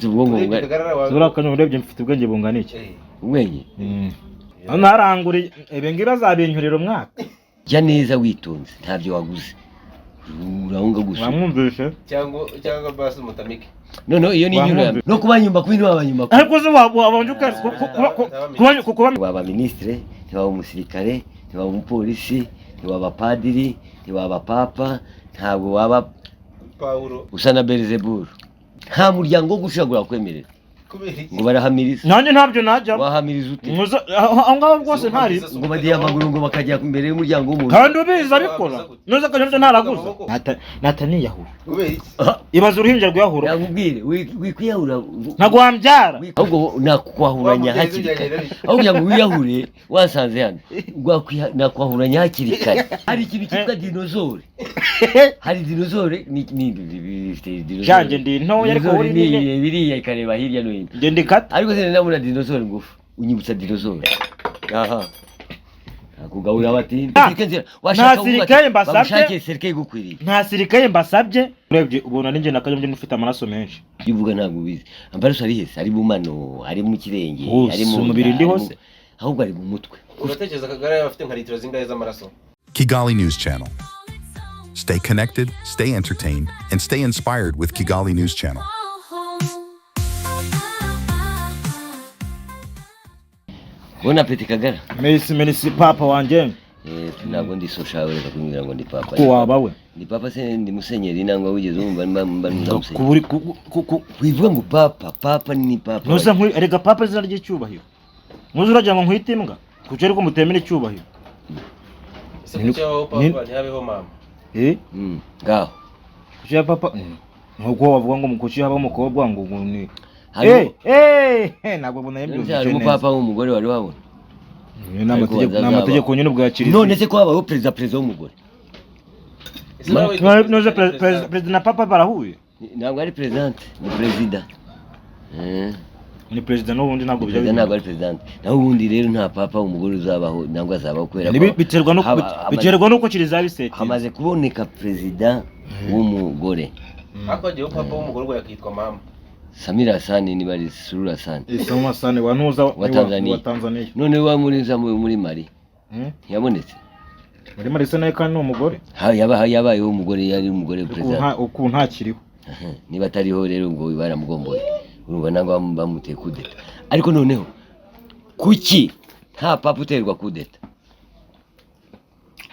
Zura kanyo urebye mfite ubwenge bungana iki ubwenge naranguri ngira zabinyurira umwaka jya neza witonze ntabyo waguze urahunga gusa wamwumvishe cyangwa basi mutamike no iyo ni inyura no kubanyumba kubindi babanyumba ariko zo wabanje kuba waba ministre waba umusirikare waba umupolisi waba padiri waba papa ntabwo waba Paulo usa na Belzebul nta muryango gushagura kwemerera ngo barahamiriza nanjye ntabyo najya wahamiriza ute aho ngaho rwose ntari ngo badiye amaguru ngo bakajya imbere y'umuryango w'umuntu kandi ubiza abikora noza kanyo ntaraguza nataniyahura ibaza uruhinja rwiyahura nakubwire wikwiyahura ntago wambyara ahubwo nakwahuranya hakiri kare aho kugira ngo wiyahure wasanze hano nakwahuranya hakiri kare hari ikintu cyitwa dinosaure hari dinosaure ni dinosaure janje ndi ntoya ariko uri biriya ikareba hirya no hino ngende kata ariko se ndabona dinosaure ngufu unyibutsa dinosaure aha akugabura bati washaka sirikaye mbasabye bashake serikeye gukwiriye nta sirikaye mbasabye urebye ubona ninjye nakajye mfite amaraso menshi bivuga ntabwo bizi amaraso ari hese ari mu mano ari mu kirenge ari mu mubiri ndi hose ahubwo ari mu mutwe uratekereza Kagara afite nka litiro zingahe z'amaraso Kigali News Channel. Stay connected, stay entertained, and stay inspired with Kigali News Channel. Bona peti Kagara. Merci papa wanje. Ntabwo ndi social reka kumbwira ngo ndi papa. Ko wabawe. Ndi papa se ndi musenyeri nangwa wigeze umva mba musenyeri. Wivuga ngo papa ni papa. Nusa nkwi erega papa zina ry'icyubahiro. Muzi uragira ngo nkwite imbwa. Kuko ariko mutemera icyubahiro. Sikucyaho papa ntihabeho mama. Ngaho. Kucya papa nkuko wavuga ngo mukucya haba umukobwa ngo ni ntabwo mbona yebyo cyane umupapa w'umugore wari wabona n'amategeko nyine bwakiriye none se ko habaho perezida w'umugore noze perezida na papa barahuye ntabwo ari presidente ni perezida ni perezida n'ubundi ntabwo bijya ntabwo ari presidente naho ubundi rero nta papa w'umugore uzabaho ntabwo azabaho kubera biterwa nuko kiriza bisete hamaze kuboneka perezida w'umugore hakojeho papa w'umugore ngo yakitwa mama Samira Hassan ni bari Surura Hassan. Samira Hassan wanuza wa Tanzania. None wa muri Mali. Yabonetse. Muri Mali se naye kandi umugore. Yabaye umugore yari umugore president. Uku ntakiriho. Niba atariho rero ngo baramugomboye. Urumva nangwa bamuteye kudeta. Ariko noneho kuki nta papa uterwa kudeta?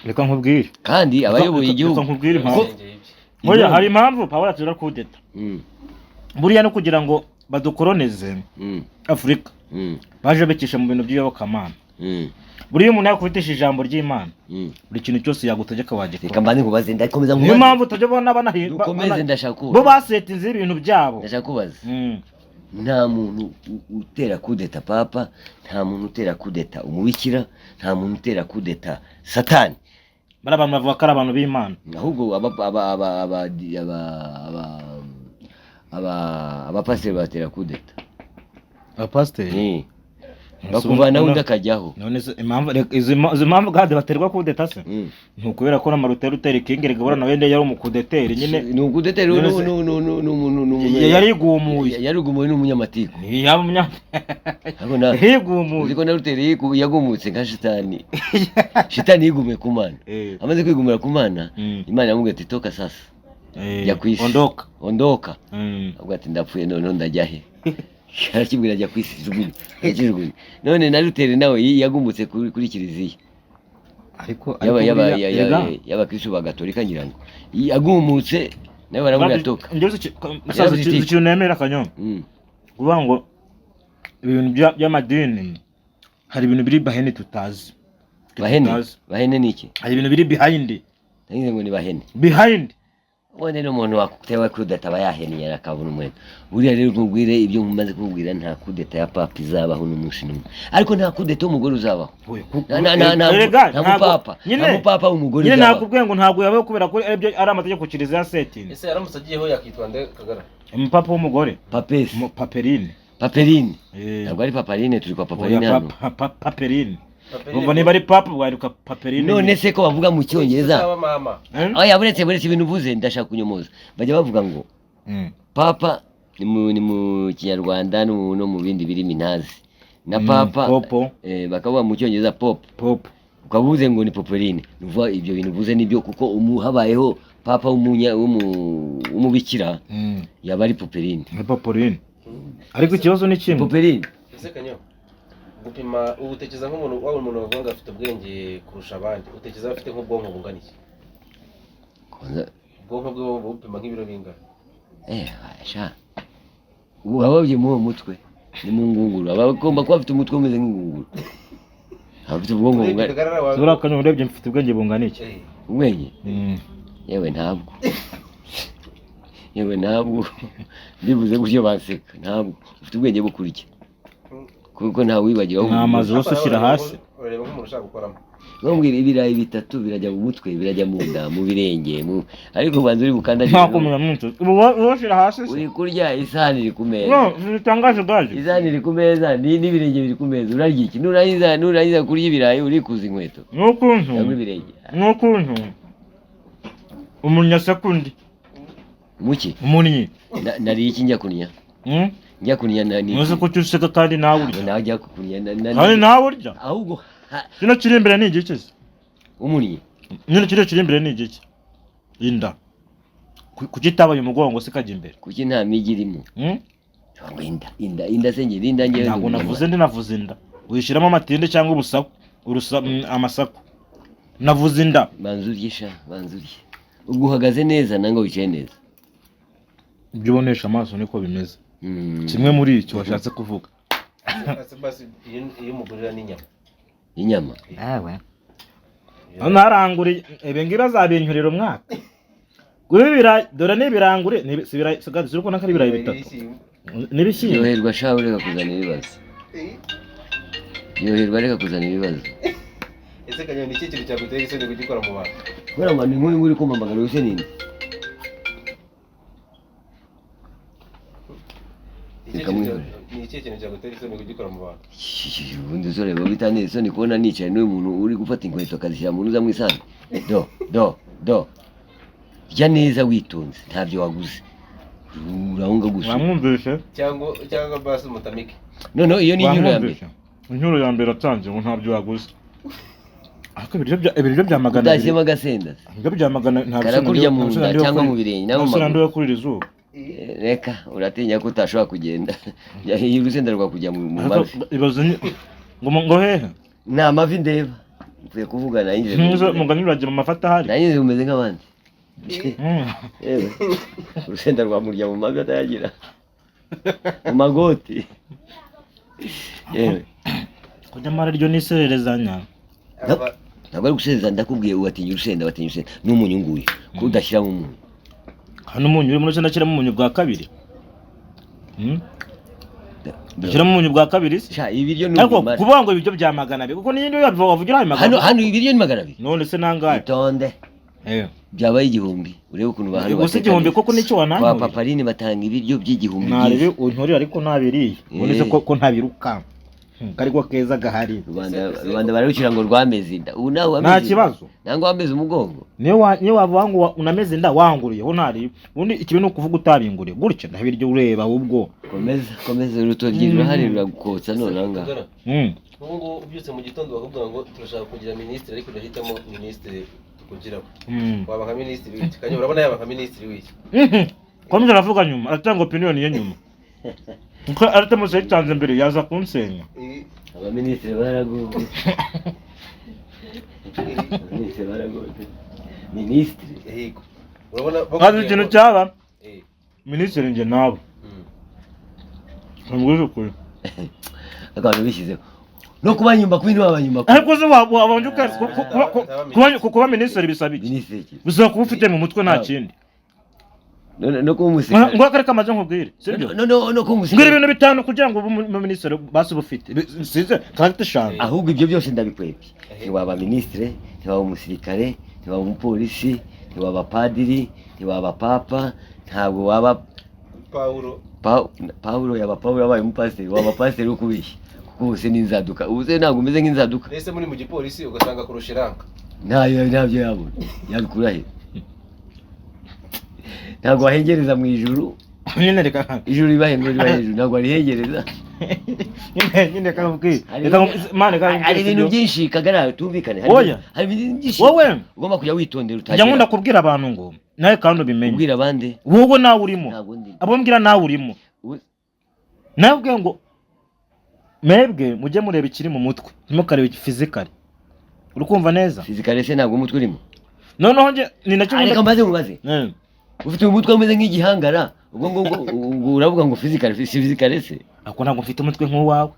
Reka nkubwire. Kandi abayoboye igihugu. Reka nkubwire impamvu. Oya hari impamvu papa atera kudeta. Buriya no kugira ngo badukoroneze Afrika baje bekisha mu bintu by'iyobokamana buriya umuntu yakubitesha ijambo ry'Imana buri kintu cyose yagutegeka wagikora reka mbane kubaze ndakomeza niyo mpamvu utajya ubona banahimba dukomeze ndashaka bo basetinze ibintu byabo ndashaka kubaza nta muntu utera kudeta papa nta muntu utera kudeta umubikira nta muntu utera kudeta satani barabantu bavuga ko ari abantu b'Imana ahubwo abapasiteri batera kudeta abapasiteri bakuvana undi akajyaho none izi mpamvu gade baterwa kudeta se ntukubera ko namarutera utera ikingere gabura na wende yari umukudeteri nyine ni ukudeteri yarigumuye n'umunyamatiku uziko na ruteri yagumutse nka shitani yigumiye ku Mana amaze kwigumira ku Mana Imana yamubwiye ati toka sasa ya kwisi ondoka ubwo ati ndapfuye none ndajya he arakibwira ajya kwisi jugunya none na Luteri nawe yagumutse kuri kiliziya ariko y'abakristo bagatolika ngira ngo yagumutse nawe baramubwira toka musaza ikintu nemera kanyo uvuga ngo ibintu by'amadini hari ibintu biri behind tutazi bahene niki hari ibintu biri behind ngize ngo ni bahene behind wone no muntu wakutewe kudeta bayaheniye akabona umwene buriya rero nkubwire ibyo mumaze kubwira nta kudeta ya papa izabaho n'umunsi n'umwe ariko nta kudeta umugore uzabaho nta papa umugore nyine nakubwiye ngo ntabwo yabaho kubera ko ari amategeko kiriza ya setini ese yaramutse agiyeho yakitwa nde Kagara umupapa w'umugore paperine ntabwo ari paparine turi kwa paparine hano paperine Umva niba ari papa waruka paperine none se ko bavuga mu cyongereza oya buretse ibintu uvuze ndashaka kunyomoza bajya bavuga ngo papa ni mu Kinyarwanda no mu bindi birimi ntazi. Na papa bakavuga mu Cyongereza pop. Ukavuze ngo ni Popeline. Nuvuga ibyo bintu uvuze nibyo kuko habayeho papa umubikira yaba ari Popeline. Ariko ikibazo ni kimwe. Popeline. Ese kanyo gupima ubutekereza nk'umuntu bavuga ngo afite ubwenge kurusha abandi. Utekereza afite nk'ubwonko bungana iki? Ubwonko bwe bupima nk'ibiro bingana. Sha. Ababye mu mutwe ni mu ngunguru. Abagomba kuba afite umutwe umeze nk'ingunguru. Afite ubwonko bungana. Zura kanyo urebye mfite ubwenge bungana iki? Ubwenge? Yewe ntabwo. Ndibuze gutyo baseka. Ntabwo ufite ubwenge bwo kurya. Kuko nta wibagira aho amazi yose ushyira hasi. Ureba nk'umuntu ushaka gukoramo. Bambwira ibirayi bitatu birajya mu mutwe, birajya mu nda, mu birenge, ariko banza uri bukandagira. Nta kumenya muntu. Ushira hasi. Uri kurya isahani iri ku meza. No, bitangaje gaje. Isahani iri ku meza, n'ibirenge biri ku meza. Urarya iki? Nurangiza kurya ibirayi uri kuza inkweto. Nukuntu. Cyangwa ibirenge. Nukuntu. Umunya sekundi. Muki? Umunyi. Nari iki njya kunya? Njya kunya nani? Muze ko cyuseka kandi nawe urya. Najya kunya Kandi nawe urya. Ahubwo kino kiri imbere ni igiki se? Umunyi. Nyine kiri imbere ni igiki? Inda. Kugitabaye umugongo se kajya imbere. Kuki nta migi irimo? Cyangwa inda senge inda ngewe. Ntabwo navuze inda. Uyishiramo amatinde cyangwa ubusaku, amasaku. Navuze inda. Banzurye. Ubwo uhagaze neza nanga wicaye neza. Ibyo ubonesha amaso niko bimeze. Kimwe muri icyo washatse kuvuga. Basi iyo mugurira n'inyama. Inyama. Narangure ebengira zabinturira umwaka. Gubira dore n'ibirangure sibira sigaze ziriko nakari birayi bitatu. Nibishyimbo. Yoherwa shaho reka kuzana ibibazo. Reka kuzana ibibazo. Ese kanyo ni iki kintu cyagutera isoni kugikora mu bantu? Kubera ngo ni nk'uyu uri kumamagara wese ninde? Ni iki kintu cyagutera isoni kugikora mu bantu? Ubundi zore babitane isoni kubona nicaye n'uyu muntu uri gufata inkweto akazishyira mu ruza mu isano. Do. Jya neza witonze ntabyo waguze. Urahunga gusa. Wamwumvishe? Cyangwa basi mutamike. No iyo ni inyuro ya mbere. Inyuro ya mbere atanze ngo ntabyo waguze. Ako ibiryo bya magana. Udashyemo agasenda. Ibiryo bya magana ntabyo. Karakurya mu nda cyangwa mu birenge naho mu maguru. Kuri izuba. Reka uratinya ko utashobora kugenda. Yahiye urusenda rwa kujya mu mavi. Ibazo ngo hehe? Nta mavi ndeba. Mvuye kuvugana yinjije. Mugani uragira mu mafata hari. Nanyuze umeze nk'abandi. Urusenda rwa murya mu mavi atayagira. Mu magoti. Kujya mara ryo nisererezanya. Ntabwo ari gusezereza ndakubwiye watinya urusenda n'umunyu nguye ko udashyiramo umunyu. Hano umunyu uri muri urusenda ashyiramo umunyu bwa kabiri. Dushyiramo umunyu bwa kabiri se? Sha ibiryo ni ariko kuvuga ngo ibiryo bya magana abiri kuko niyo wavugira ayo magana. Hano ibiryo ni magana abiri. None se nangahe? Itonde. Byabaye igihumbi. Urebe ukuntu bahano bateka. Igihumbi koko nicyo wananyo. Kwa Papaline batanga ibiryo by'igihumbi. Naribi untori ariko ntabiriye. None se ko ntabiruka. Kariko keza gahari. Rwanda barabikira ngo rwameze inda. Ubu nawe wameze. Nta kibazo. Nango wameze umugongo. Niyo wavuga ngo unameze inda wanguriye ho ntari. Ubundi ikibi no kuvuga utabinguriye. Gutya ndabiryo ureba ubwo. Komeza urutogi rurahari ruragukotsa none anga. Ngo ubyutse mu gitondo bakubwira ngo turashaka kugira ministre ariko ndahitamo ministre tukugiraho. Waba nka ministre w'iki? Kanyo urabona yaba nka ministre w'iki? Komeza aravuga nyuma atanga opinion ye nyuma. Uko arate se cyanze mbere yaza kunsenya. Aba ministre barago. Ministre yego. Urabona bazi ikintu cyaba? Ministre nge nabo. Ntabwo kuri. Akaba bishyizeho. No kuba nyumba kwini wabanyumba. Ariko se wabanje kuba ministre bisabiki. Ministre. Bisaba kuba ufite mu mutwe nta kindi. No kumusika. Ngo akareka amaze nkubwire. Sibyo? No kumusika. Ngira ibintu bitanu kugira ngo mu ministre basi bufite. Size karate shanga. Ahubwo ibyo byose ndabikwebye. Ntiwaba ministre, ntiwaba umusirikare, ntiwaba umupolisi, ntiwaba padiri, ntiwaba papa, ntabwo waba Paulo yaba Paulo yabaye umupasiteri, waba pasiteri ukubishye. Kuko bose n'inzaduka. Ubuse ntabwo umeze nk'inzaduka. Ese muri mu gipolisi ugasanga kurushiranga. Ntabyo yabona. Yabikura he? Ntabwo wahengereza mu ijuru nyine reka ijuru ribahe ngo ribahe hejuru ntabwo arihegereza nyine kakubwira hari ibintu byinshi Kagara tumvikane hari ibintu byinshi wowe ugomba kujya witondera utagira njya nkunda kubwira abantu ngo nawe kandi ubimenye ubwira abandi wowe nawe urimo abo mbwira nawe urimo nabwe ngo mwebwe mujye mureba ikiri mu mutwe ntimukarebe physically uri kumva neza physically se ntabwo umutwe urimo noneho nje ni nacyo ariko mbaze ufite umutwe umeze nk'igihangara ubwo uravuga ngo physically se ako ntabwo mfite umutwe nk'uwawe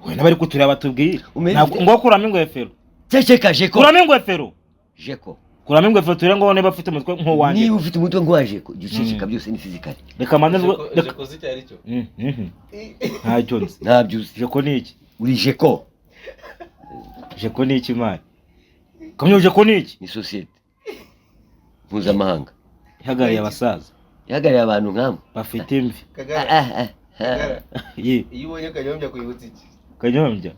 we nabari kutureba tubwire ngo kuramo ingwefero ceceka jeko kuramo ingwefero jeko kuramo ingwefero turi ngo niba ufite umutwe nk'uwanjye niba ufite umutwe nk'uwaje ceceka byose ni physically reka manze jeko ziti ari cyo ntabyo jeko ni iki uri jeko ni iki mari kamyo jeko ni iki ni societe mpuzamahanga ihagariye abasaza ihagariye abantu nk'abo bafite imvi iyo ubonye Kanyombya kuyibutsa iki Kanyombya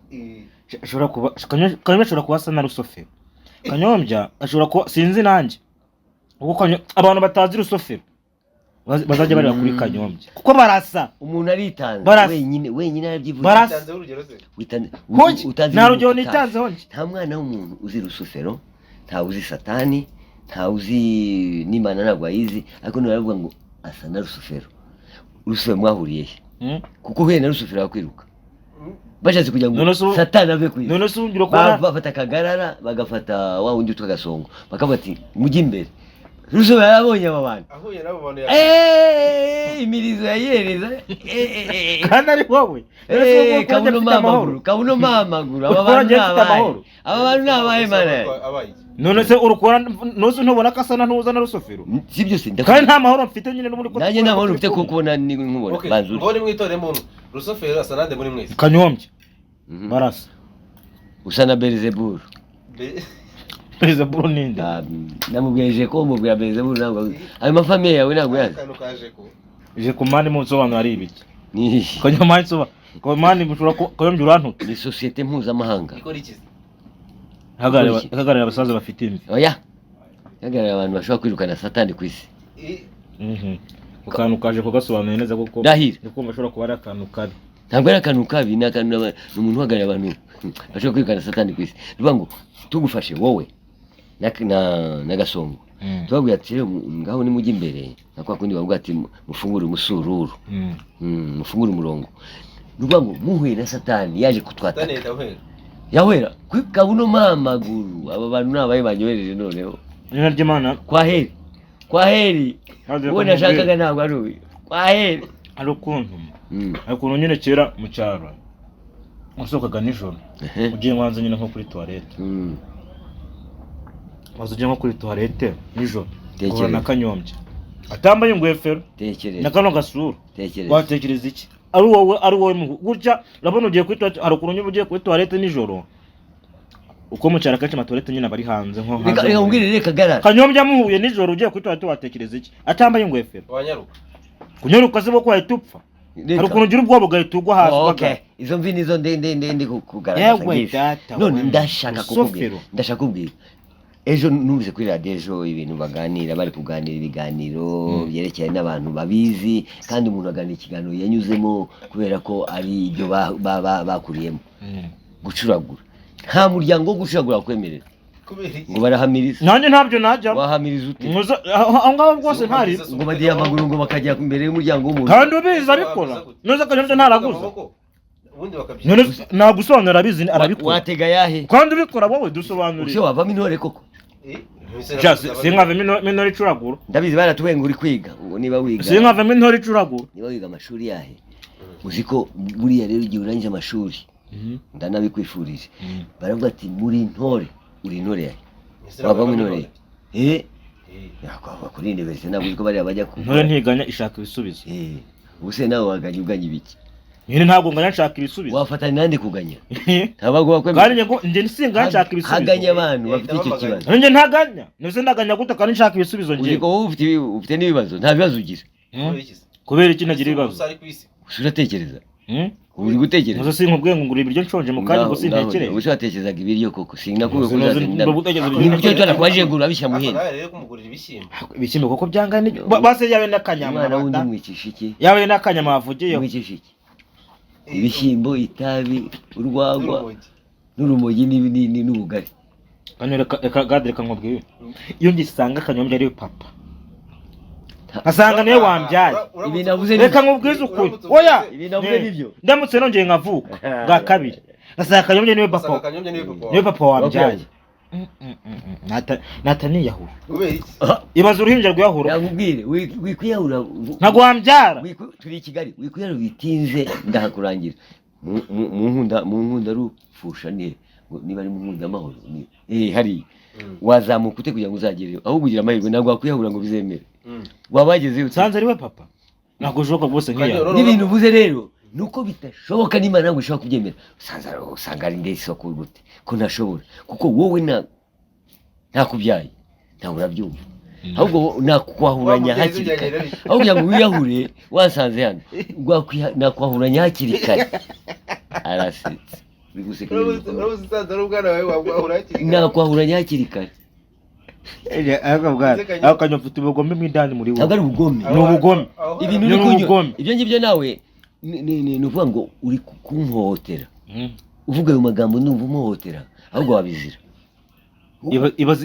ashobora kuba Kanyombya ashobora kuba asa na Rusofero Kanyombya ashobora kuba sinzi nanjye kuko abantu batazi Rusofero bazajya bareba kuri Kanyombya kuko barasa umuntu aritanze wenyine arabyivuze barasa urugero se utanze nta rugero nitanze honje nta mwana w'umuntu uzi Rusofero nta uzi Satani nta uzi n'Imana ntabwo ayizi ariko naravuga ngo asa na Rusofero mwahuriye kuko huye na Rusofero akwiruka bashatse kugira ngo Satani ave kwiza none se umbiro ko bafata Kagarara bagafata wa wundi utwa Gasongo bakabati mujye imbere Rusofero yarabonye aba bantu ahuye nabo bantu imirizo yayereza kandi ari wowe kabuno mamaguru aba bantu nabaye mana none se urukora noze ntubona kasana ntuza na Rusofero sibyo se kandi nta mahoro mfite nyine n'umuri ko nanjye nta mahoro mfite kuko ubona ni nkubona banzuri ngo ni mwitore muntu Rusofero asanade muri mwese Kanyombya barasa usa na Belzebul Belzebul ninde namubweje ko mubwira Belzebul ntabwo ayo mafamiye yawe ntabwo yazi je kumani mu nsobanuro ari ibiki ni Kanyombya nsoba Kanyombya mushura ko Kanyombya urantu ni societe mpuzamahanga ikora iki hagarara abasaza bafite imvi oya hagarara abantu bashobora kwirukana Satani ku isi ukantu kaje kugasobanura neza kuko niko bashobora kuba ari akantu kabi ntabwo ari akantu kabi ni akantu umuntu uhagarara abantu bashobora kwirukana Satani ku isi ruvuga ngo tugufashe wowe na Gasongo tubabwira ati ngaho ni mujye imbere nakwa kundi bavuga ati mufungure umusururu mufungure umurongo ruvuga ngo muhuye na Satani yaje kutwata yawera kwikabuno mamaguru aba bantu nabaye banyohereje noneho nina ry'Imana kwa heri wowe nashakaga ntabwo ari uyu kwa heri ari ukuntu nyine kera mu cyaro usohokaga nijoro ugiye mwanze nyine nko kuri toilette wazugiye nko kuri toilette nijoro ubona na Kanyombya atambaye ingwefero na kano gasura watekereza iki ari wowe gutya urabona ugiye kuri toilette hari ukuntu ugiye kuri toilette nijoro uko mu cyaro kaje amatoilette nyine bari hanze nko hanze reka umbwire Kagarara Kanyombya muhuye nijoro ugiye kuri toilette watekereza iki atambaye ingwefero wanyaruka kunyaruka se boko wahita upfa hari ukuntu ugira ubwoba ugahita ugwa hasi okay izo mvi nizo ndende kugaragaza none ndashaka kubwira ejo numvise kuri radio ejo ibintu baganira bari kuganira ibiganiro byerekeye n'abantu babizi kandi umuntu aganira ikiganiro yanyuzemo kubera ko ari ibyo bakuriyemo gucuragura nta muryango wo gucuragura kwemerera ngo barahamiriza nanjye ntabyo najya wahamiriza ute aho ngaho rwose ntari ngo bagiye amaguru ngo bakajya imbere y'umuryango w'umuntu kandi ubizi abikora noza Kanyombya ntaraguza none nagusobanura abizi arabikora watega yahe kandi ubikora wowe dusobanurire usho wavamo intore koko sinkavemo intore icuragura ndabizi baratuwenga uri kwiga ngo niba wiga sinkavemo intore icuragura niba wiga amashuri yahe uzi ko buriya rero igihe urangije amashuri ndanabikwifurije baravuga ati muri intore uri intore yahe wavamo intore yakwa kuri university ntabwo uko bari bajya ku intore ntiganya ishaka ibisubizo ubuse nawe waganya ibiki nyine ntabwo nganya nshaka ibisubizo wafatanya nande kuganya ntabwo wakwemera kandi ngo nje nsinga nshaka ibisubizo haganya abantu bafite icyo kibazo nje ntaganya nose ndaganya gute kandi nshaka ibisubizo nje uzi ko ufite n'ibibazo nta bibazo ugira kubera iki nagira ibibazo uratekereza uri gutekereza muzo sinkubwiye ngo ngura ibiryo nshonje mu kanya gusa ntekereza ubu watekerezaga ibiryo koko sinakubwiye ko uzatekereza ibiryo twarakwaje gura bisha muhenda rero kumugurira ibishyimbo ibishyimbo koko byangana base yawe n'akanyama umwana wundi mwicisha iki yawe n'akanyama wavugiye mwicisha iki ibishyimbo itabi urwagwa n'urumogi n'ubugari reka gadire kankubwiye iyo ngisanga akanyombya ari papa asanga niwe wambyaye ibi navuze reka nkubwize ukuri oya ibi navuze nibyo ndamutse nongeye nkavuka bwa kabiri asanga akanyombya niwe papa wambyaye nataniyahura kubera iki ibaza uruhinja rwiyahura nakubwire wikwiyahura ntago wambyara turi i Kigali wikwiyahura bitinze ndahakurangira mu nkunda rufusha niba ari mu nkunda amahoro hari wazamuka ute kugira ngo uzagereyo aho kugira amahirwe ntabwo wakwiyahura ngo bizemere wabageze usanze ari we papa ntabwo ushoboka rwose nk'iya n'ibintu uvuze rero nuko bitashoboka n'Imana ntabwo ishobora kubyemera usanga ari ndetse isoko gute ko ntashobora kuko wowe ntakubyaye ntawe urabyumva ahubwo nakwahuranya hakiri kare aho kugira ngo wiyahure wasanze hano nakwahuranya hakiri kare arasetse nakwahuranya hakiri kare ako kanyo mfite ubugome mw'indani muri wowe ntabwo ari ubugome ni ubugome ibintu uri kunywa ibyo ngibyo nawe ni ukuvuga ngo uri kumhohotera uvuga ayo magambo numva umuhohotera ahubwo wabizira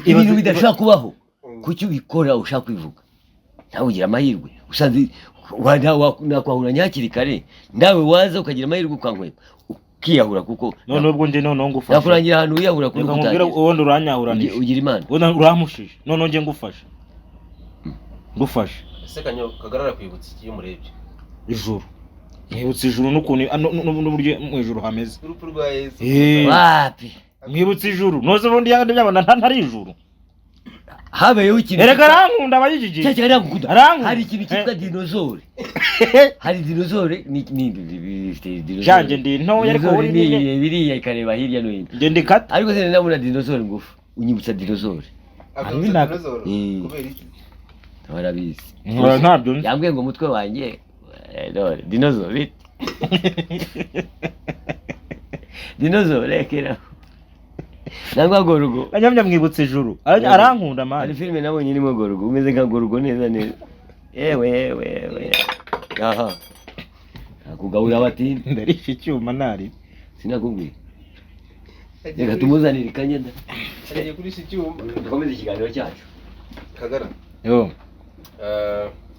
ibintu bidashobora kubaho kuki ubikora ushaka kwivuga nawe ugira amahirwe usanze nakwahuranya hakiri kare nawe waza ukagira amahirwe ukankweba ukiyahura kuko none ubwo nje noneho ngufasha nakurangira ahantu wiyahura kuri kutangira ubundi uranyahuranisha ugira Imana ubundi uramushije noneho nje ngufasha ese kanyo kagarara kwibutsa iki iyo murebye ijuru mwibutsa ijuru n'ukuntu n'uburyo mu ijuru hameze urupfu rwa Yesu wapi mwibutsa ijuru noze ubundi yandi byabona ntari ijuru habayeho ikintu erega arankunda abayijiji cyane arankunda arankunda hari ikintu cyitwa dinozore hari dinozore ni dinozore janje ndi ntoya ariko uri ni biriya ikareba hirya no hino nge ndikata ariko se ndabona dinozore ngufu unyibutsa dinozore kubera iki barabizi ntabyo yambwiye ngo umutwe wanjye dinozore dinozore kera nangwa gorugo anyamya mwibutse ijuru arankunda mani ari filime nabonye irimo gorugo umeze nka gorugo neza neza yewe aha akugabura batini ndarisha icyuma nari sinakubwiye reka tumuzanire ikanyenda agiye kurisha icyuma dukomeze ikiganiro cyacu kagara yo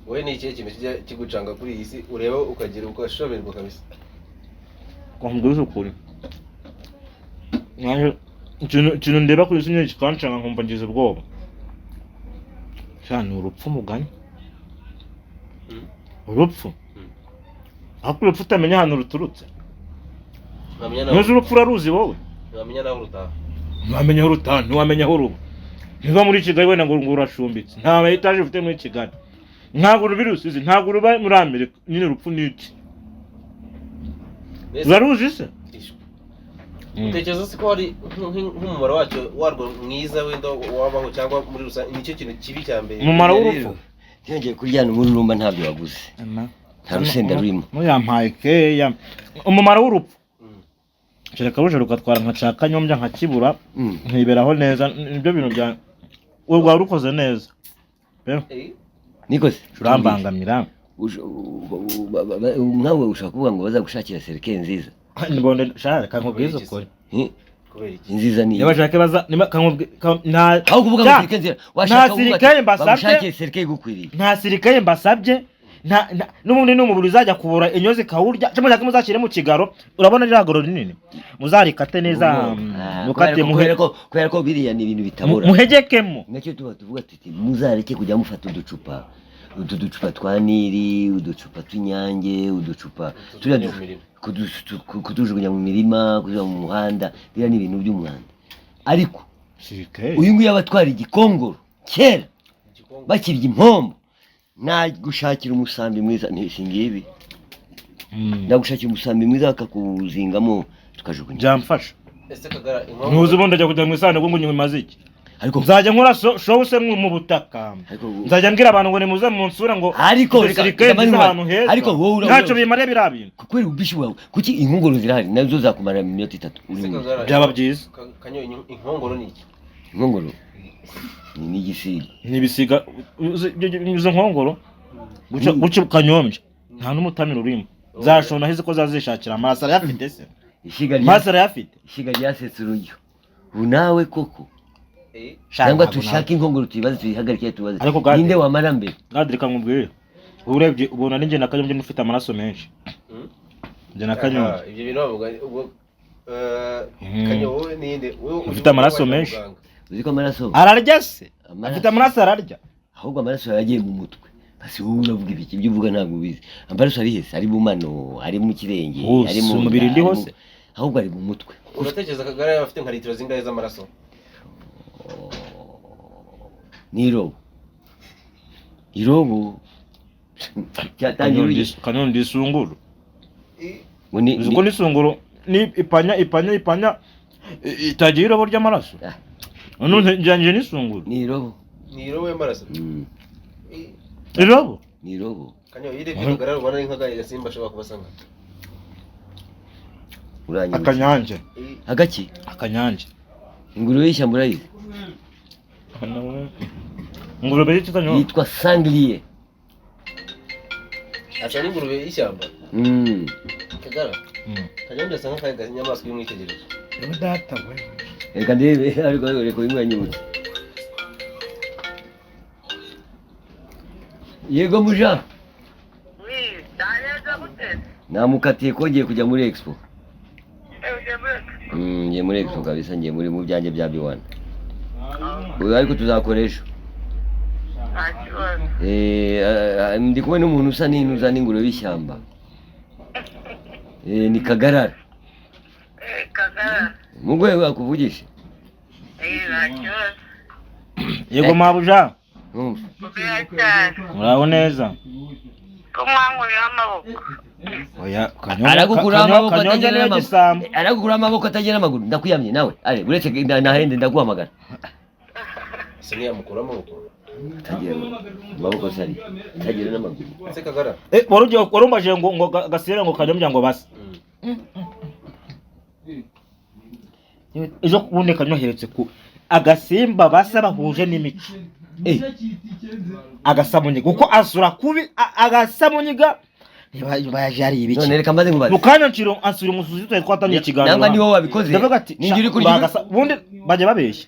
wowe ni ikihe kintu kijya kigucanga kuri iyi si ureba ukagira ugashoberwa kabisa kwambura ukuri ikintu ndeba kuri isi nyine kikancanga nkumva ngize ubwoba cyane urupfu mugani urupfu ariko urupfu utamenya ahantu ruturutse ntuzi urupfu uraruzi wowe ntiwamenya naho rutaha ntiwamenya aho rutaha ntiwamenya aho ruba niba muri Kigali wenda ngo urashumbitse nta etaje ufite muri Kigali ntabwo rubi rusizi ntabwo ruba muri Amerika nyine urupfu ni iki uraruzi se utekereza se ko hari nk'umumaro warwo mwiza wenda wabaho cyangwa muri rusange nicyo kintu kibi cya mbere umumaro w'urupfu byongeye kuryana umururumba ntabyo waguze nta rusenda rurimo muyampaye keya umumaro w'urupfu kereka ruje rukatwara nkacaka nyombya nkakibura nkiberaho neza nibyo bintu bya urwa rukoze neza nikoze urambangamira nkawe ushaka kuvuga ngo bazagushakira serikali nziza nibonde shaka kankubwiza ukuri nziza ni yabashake baza nta aho kuvuga ngo serikali nziza washaka serikali mbasabye serikali gukwiriye nta serikali mbasabye n'ubundi n'umubiri uzajya kubura inyozi kawurya cyangwa cyangwa muzakire mu kigaro urabona ragoro rinini muzarikate neza mukate kubera ko biriya ni ibintu bitabora muhegekemo nacyo tuvuga tuti muzareke kujya mufata uducupa twa Nili uducupa tw'Inyange uducupa kutujugunya mu mirima kuja mu muhanda biriya ni ibintu by'umwanda ariko uyu nguyu abatwara igikongoro kera bakirya impombo nagushakira umusambi mwiza ntisingibi ndagushakira umusambi mwiza akakuzingamo tukajugunya byamfasha ese kagara ntuzi ubundi ajya kujya mu isano ngo nyuma maziki ariko nzajya nkora show se mu butaka nzajya mbwira abantu ngo nimuze mu nsura ngo ariko ariko wowe ntacyo bimare birabintu kukwera ubishi wawe kuki inkongoro zirahari nazo zakumara iminota 3 byaba byiza Kanyo inkongoro ni iki inkongoro ni igisiga nibisiga izo nkongoro guca kanyombye nta n'umutamiro urimo zashona hize ko zazishakira amaraso arayafite se masara yafite ishiga ryasetse urujyo unawe koko cyangwa tushaka inkongoro tuyibaze tuyihagarike tubaze ninde wamara mbere ngadrika nkubwire urebye ubona ninjye nakanyomye mufite amaraso menshi nje nakanyomye ibyo bintu bavuga ubwo kanyo wowe ninde ufite amaraso menshi uziko amaraso ararya se afite amaraso ararya ahubwo amaraso yagiye mu mutwe basi wowe uravuga ibiki ibyo uvuga ntabwo ubizi amaraso ari hese ari mu mano ari mu kirenge ari mu mubiri ndi hose ahubwo ari mu mutwe uratekereza Kagara afite nka litiro zingahe z'amaraso irobo cyatangiye kanyo ndisunguru uko nisunguru ni ipanya itagira irobo ry'amaraso none njyanje nisunguru ni irobo y'amaraso irobo kanyo yire Kagara ubona ari nk'agaye gasimba ashobora kubasanga akanyanje agaki akanyanje ingurube y'ishyamba urayizi ingurube y'icyo yitwa sanglier asa n'ingurube y'ishyamba Kagara kanyo ndasanga kaye gasinyamaswa y'umwitegerezo data we reka ndebe ariko reko imwanyibutse yego muja namukatiye ko ngiye kujya muri expo ngiye muri expo kabisa ngiye muri mu byanjye bya B1 ariko tuzakoresha ndi kumwe n'umuntu usa n'intuza n'ingurube y'ishyamba ni Kagarara mugwe wakuvugisha yego mabuja muraho neza oya aragukura amaboko atagira amaguru ndakwiyamye nawe are uretse nahende ndaguhamagara siniya mukura amaboko tagira amaboko sari tagira n'amaguru se Kagara warumbaje ngo gasire ngo kanyombya ngo base ejo kubundi kanyoheretse ku agasimba basa bahuje n'imico agasamunyiga uko asura kubi agasamunyiga bayajari ibiki none reka mbaze nkubaze mukanya nciro ansura umusuzi twatanye ikiganiro nanga niwo wabikoze ndavuga ati ningi uri kurya bundi baje babeshye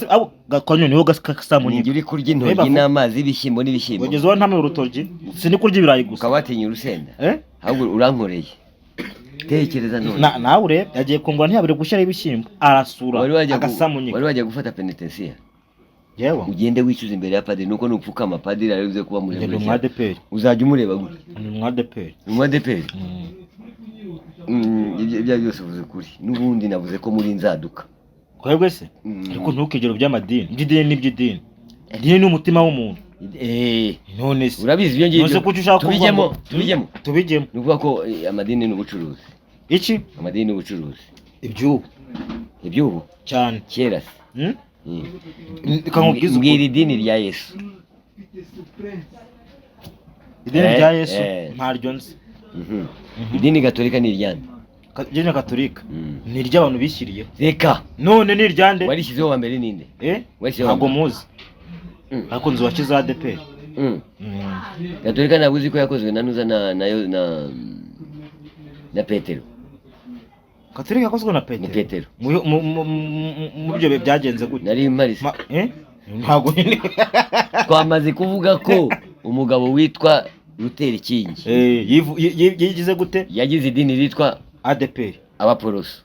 abo gakonyo niho gasamunyiga ningi uri kurya intoryi n'amazi ibishyimbo n'ibishyimbo wagezeho ntame urutoryi sini kurya ibirayi gusa kawatinye urusenda ahubwo urankoreye tekereza none nawe ure yagiye kungwa ntiyabire gushyira ibishyimbo arasura agasamunyiga wari wajya gufata penitensiya yewe ugende wicuza imbere ya padiri nuko nupfukama padiri arize kuba muri ni umwadeperi uzajya umureba gute ni umwadeperi ibyo byose uvuze kuri n'ubundi navuze ko muri nzaduka kwebwe se ariko ntukigero by'amadini by'idini n'iby'idini idini ni umutima w'umuntu none se urabizi ibyo ngibyo nose kuki ushaka tubijyemo nuvuga ko amadini n'ubucuruzi iki amadini n'ubucuruzi ibyubu cyane kera se kamubwiza mbwira idini rya Yesu ntaryo nzi idini gatolika ni iryande idini gatolika ni iry'abantu bishyiriye reka none ni iryande warishyizeho wa mbere ninde ntabwo muzi ariko nzi wakiza ADP gatolika ntabwo uzi ko yakozwe na nuza na Petero Gatolika yakozwe na Petero mu byo byagenze gute nari Marisi ntabwo twamaze kuvuga ko umugabo witwa Luther King yigize gute yagize idini ritwa ADP abaporoso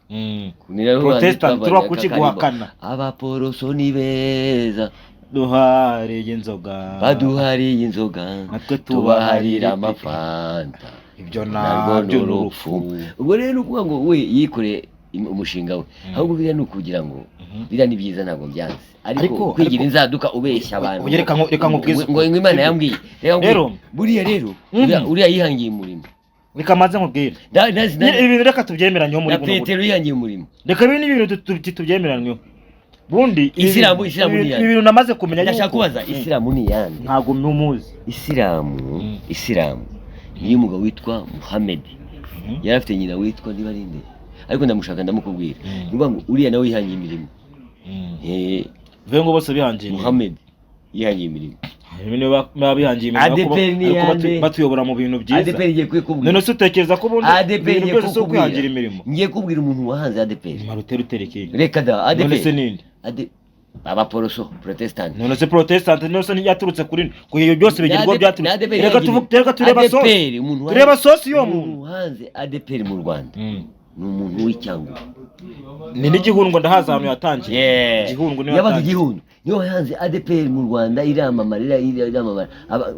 Protestant turakuki guhakana abaporoso ni beza duhariye inzoga baduhariye inzoga tubaharira amafanta ibyo nabyo n'urupfu ubwo rero ukuvuga ngo we yikore umushinga we ahubwo biriya ni ukugira ngo biriya ni byiza ntabwo byanze ariko kwigira inzaduka ubeshya abantu reka nkubwize ngo Imana yambwiye rero buriya rero uriya yihangiye umurimo reka maze nkubwire ibintu reka tubyemeranyweho muri buno Petero yihangiye umurimo reka ibintu tubyemeranyweho bundi Isilamu ni yande. Ibintu namaze kumenya ndashaka kubaza Isilamu ni yande. Ntago numuzi. Isilamu ni umugabo witwa Muhammad. Yari afite nyina witwa Nibarinde. Ariko ndamushaka ndamukubwira. Ngumva ngo uriya nawe yihangiye imirimo. Vengo bose bihangiye. Muhammad yihangiye imirimo. Ibintu babihangiye imirimo batuyobora mu bintu byiza. ADPR igiye kwikubwira. None se utekereza ko bundi ADPR igiye kwikubwira kwihangira imirimo. Ngiye kubwira umuntu wahanze ADPR. Marutereki. Reka da ADPR. None se ninde? Abaporoso Protestant. None se Protestant nose yaturutse kuri kuyo byose bigirwa byaturutse. Reka tureba sosi. Tureba sosi yo muntu hanze ADPR mu Rwanda. Ni umuntu w'icyango. Ni n'igihundwe ndahaza ahantu yatangiye. Igihundwe niyo yabaga igihundwe. Niyo hanze ADPR mu Rwanda iramamara.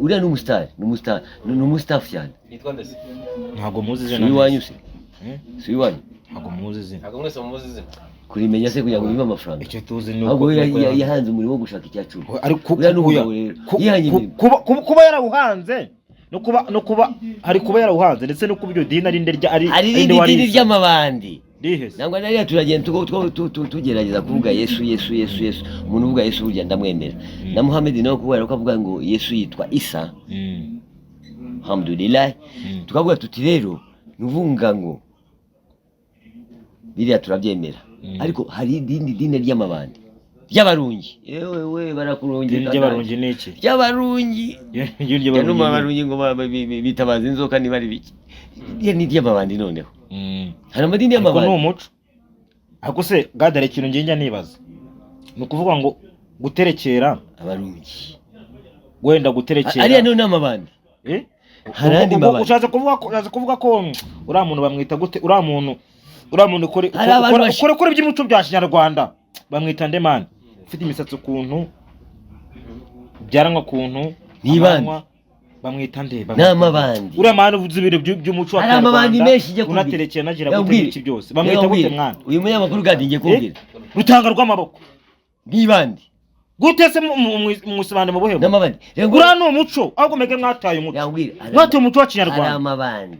Uriya ni umustaff cyane. Nitwa ndese. Ntago muzi je na. Si wanyu. Ntago muzi zina. Ntago mwese muzi zina. Kurimenya se kugira ngo bibe amafaranga. Icyo tuzi ni uko yahanze umurimo wo gushaka icyacuru. Kuba yarawuhanze no kuba hari kuba yarawuhanze ndetse no kubyo dini ari nderya ari dini ry'amabandi. Nangwa nari turagenda tugerageza kuvuga Yesu. Umuntu uvuga Yesu burya ndamwemera. Na Muhammad nawe kubera ko avuga ngo Yesu yitwa Isa. Alhamdulillah. Tukavuga tuti rero nuvunga ngo biriya turabyemera. Ariko hari dini ry'amabandi. Ry'abarungi. Yewe barakurungi. Ry'abarungi niki? Ry'abarungi. Ry'abarungi ngo bitabaza inzoka niba ari biki. Ni ry'amabandi noneho. Hari amadini y'amabandi. Ko n'umuco. Ako se gadare kintu ngenja nibaza. Nukuvuga ngo guterekera abarungi. Wenda guterekera. Ariya no n'amabandi. Harandi mabandi. Ushaje kuvuga ko ura muntu bamwita gute ura muntu kore by'umuco bya Kinyarwanda bamwita ndemana ufite imisatsi ukuntu byaranwa kuntu nibandi bamwita ndeba n'amabandi ura mwana uzibire by'umuco wa Kinyarwanda unaterekeye nagira gute iki byose bamwita gute mwana uyu munyamakuru gadinge kubwira rutanga rw'amaboko nibandi gute se musibande mu buhebo n'amabandi ura no umuco ahubwo mege mwataye umuco mwataye umuco wa Kinyarwanda ari amabandi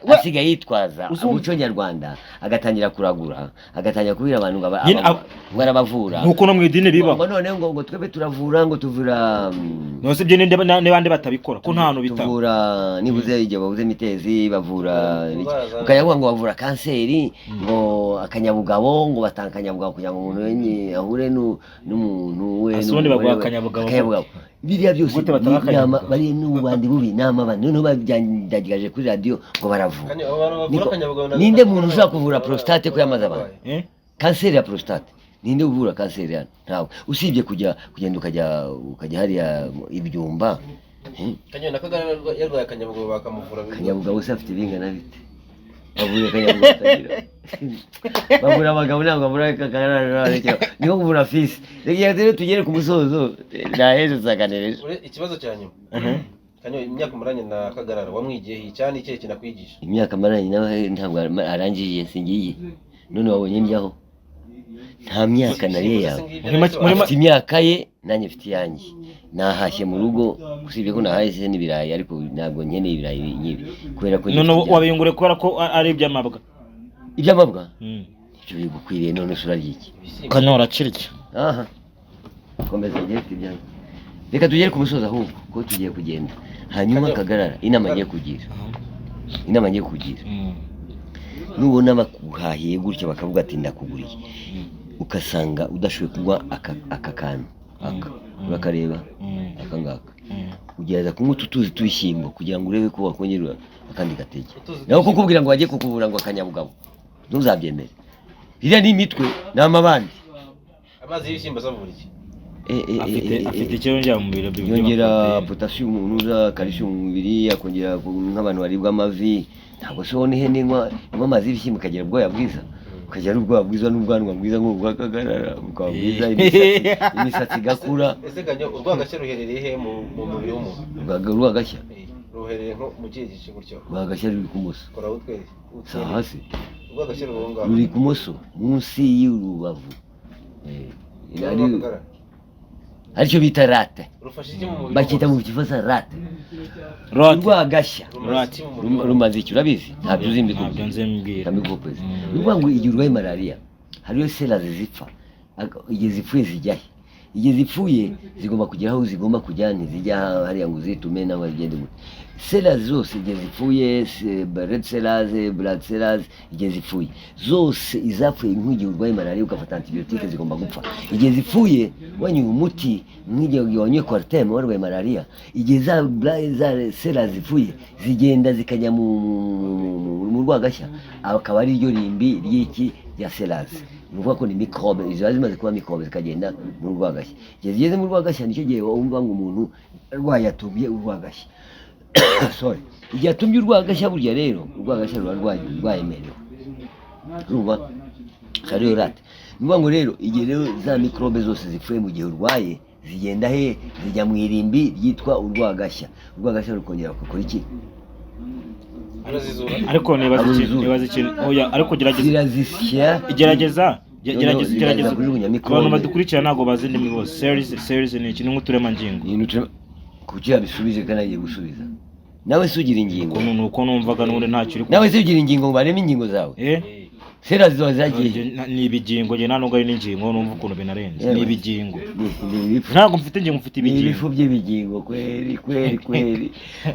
asigaye yitwaza umuco nyarwanda agatangira kuragura agatangira kubira abantu ngo arabavura nuko no mu idini biba ngo none ngo twebe turavura ngo tuvura nose bye n'abandi batabikora ko nta hantu bitaba tuvura nibuze igihe babuze mitezi bavura ukayavuga ngo bavura kanseri ngo akanyabugabo ngo batanga akanyabugabo kugira ngo umuntu wenye ahure n'umuntu Asundi bagwa akanyabugabo biriya byose bari n'ubandi bubi n'amabandi none babyandagaje kuri radio ngo baravura ninde muntu ushaka kuvura prostate ko yamaze abantu kanseri ya prostate ninde uvura kanseri ya ntawe usibye kugenda ukajya hariya ibyumba kanyo nakagara yarwaye akanyabugabo bakamuvura akanyabugabo se afite bingana bite bavuye akanyabugabo tagira babura abagabo ntabwo babura akagarara niho kuvura fisi reka rero tugere ku musozo naheje uzaganireje ikibazo cyanyuma kanyo imyaka maranye na kagarara wamwigiye cyane icyo kinakwigisha imyaka maranye nawe ntabwo arangiye singiye none wabonye njyaho nta myaka nariye yawe muri imyaka ye nanjye mfite yanjye nahashye mu rugo usibye ko nahashye n'ibirayi ariko ntabwo nkeneye ibirayi nyibi kubera ko none wabiyungure kubera ko ari iby'amabwa icyo bigukwiriye none usura ryiki kanora kirya aha komeza ngete ibyanyu reka tugere ku musoza ahubwo ko tugiye kugenda hanyuma kagarara inama ngiye kugira nubona bakuhahiye gutyo bakavuga ati ndakuguriye ukasanga udashoboye kunywa aka kantu urakareba aka ngaka ugerageza kunywa utuzi twishyimbo kugira ngo urebe ko wakongera akandi gatege naho kukubwira ngo bajye kukuvura ngo akanyabugabo ntuzabyemere biriya ni imitwe n'amabandi amazi y'ibishyimbo azavura iki afite icyo yongera mu mubiri yongera potassium nuza calcium mu mubiri akongera nk'abantu baribwa amavi ntabwo se wone ihene inywa amazi y'ibishyimbo kagira ubwoya bwiza ukagira ubwoya bwiza n'ubwanwa bwiza nk'ubwa kagarara bukaba bwiza imisatsi igakura ese ganyo urwagashya ruherereye he mu mubiri w'umuntu urwagashya ruherereye nko mu gihe gice gutyo urwagashya ruri ku moso kora utwere hasi urwagashya rurunga ruri ku moso munsi y'urubavu aricyo bita rate bakita mu kifaransa rate urwagashya rumaze icyo urabizi ntabyo uzi mbikubwira ntabyo nzi mbwira uvuga ngo igihe urwaye malariya hariyo sera zipfa igihe zipfuye zijyahe, igihe zipfuye zigomba kugera aho zigomba kujya, ntizijya hariya ngo zitume nawe zigende gute. Sellers zose igihe zipfuye, red sellers, blood sellers, igihe zipfuye zose, izapfuye nk'igihe urwaye malaria ugafata antibiotique zigomba gupfa. Igihe zipfuye wanywa umuti nk'igihe wanywe Coartem warwaye malaria, igihe za sellers zipfuye zigenda zikajya mu rwagashya, akaba ari ryo rimbi ry'iki ya sellers. Nuvuga ko ni microbe, izo zimaze kuba microbe zikagenda mu rwagashya. Igihe zigeze mu rwagashya nicyo gihe wumva ngo umuntu arwaye atumye urwagashya. Sorry, igihe atumye urwagashya burya rero urwagashya ruba rwayemerewe, urumva kariyo rate. Nuvuga ngo rero igihe rero za microbe zose zipfuye mu gihe urwaye zigenda he, zijya mu irimbi ryitwa urwagashya. Urwagashya rukongera gukora iki? Ariko nibaza ikintu oya, ariko gerageza abantu badukurikira ntabwo bazi indimi bose. Series ni ikintu nk'uturemangingo. Kuki yabisubije kandi agiye gusubiza? Nawe se ugira ingingo? Nuko numvaga n'ubundi ntacyo uri. Nawe se ugira ingingo, bareme ingingo zawe. Sellers zo zagiye ni ibigingo, nge ntanubwo ari n'ingingo, numva ukuntu binarenze. Ni ibigingo. Ntabwo mfite ingingo, mfite ibigingo. Ibifu by'ibigingo, kweri.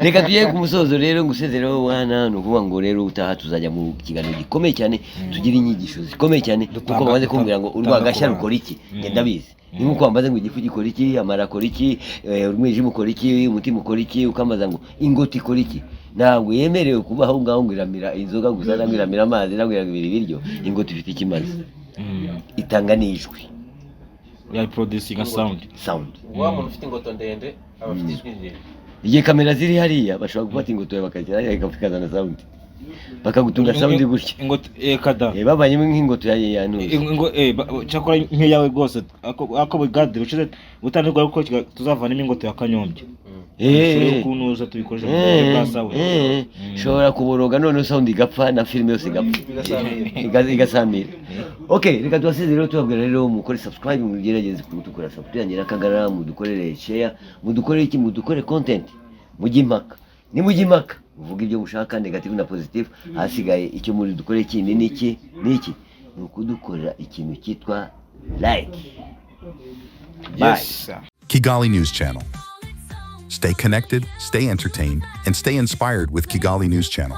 Reka tujye ku musozo rero, ngusezereho wana, nukuvuga ngo rero utaha tuzajya mu kiganiro gikomeye cyane, tugira inyigisho zikomeye cyane, kuko bamaze kumbwira ngo urwagashya rukora iki, nge ndabizi. Ni nkuko wambaze ngo igifu gikora iki, amara akora iki, umwijima ukora iki, umutima ukora iki, ukamaza ngo ingoti ikora iki. Ntabwo yemerewe kuba aho ngaho ngiramira inzoga gusa, ngiramira amazi, ngiramira ibiryo. Ingoti ifite ikimaze, itanga n'ijwi, ya producing a sound. Wa muntu ufite ingoto ndende aba afite ijwi rirerire. Igihe kamera ziri hariya bashobora gufata ingoto yawe bakajya hariya ikazana sound, bakagutunga sound gutya. Ingoto kada babanyemo nk'ingoto ya nuzi cyakora nk'iyawe rwose, ako bigade ucize butanirwa uko tuzavanamo ingoto ya Kanyombya. Kunuza tubikoje mu bwa sawe. Shobora kuboroga none sound igapfa na film yose igapfa igasamira. Okay, reka tubasize rero tubabwira rero mukore subscribe, mugerageze kudukora subscribe n'akagarara, mudukorere share, mudukorere iki, mudukore content, mujimaka ni mujimaka, uvuga ibyo mushaka negative na positive. Hasigaye icyo muri dukore ikindi niki ni ukudukorera ikintu cyitwa like. Yes. Kigali News Channel. Stay connected, stay entertained, and stay inspired with Kigali News Channel.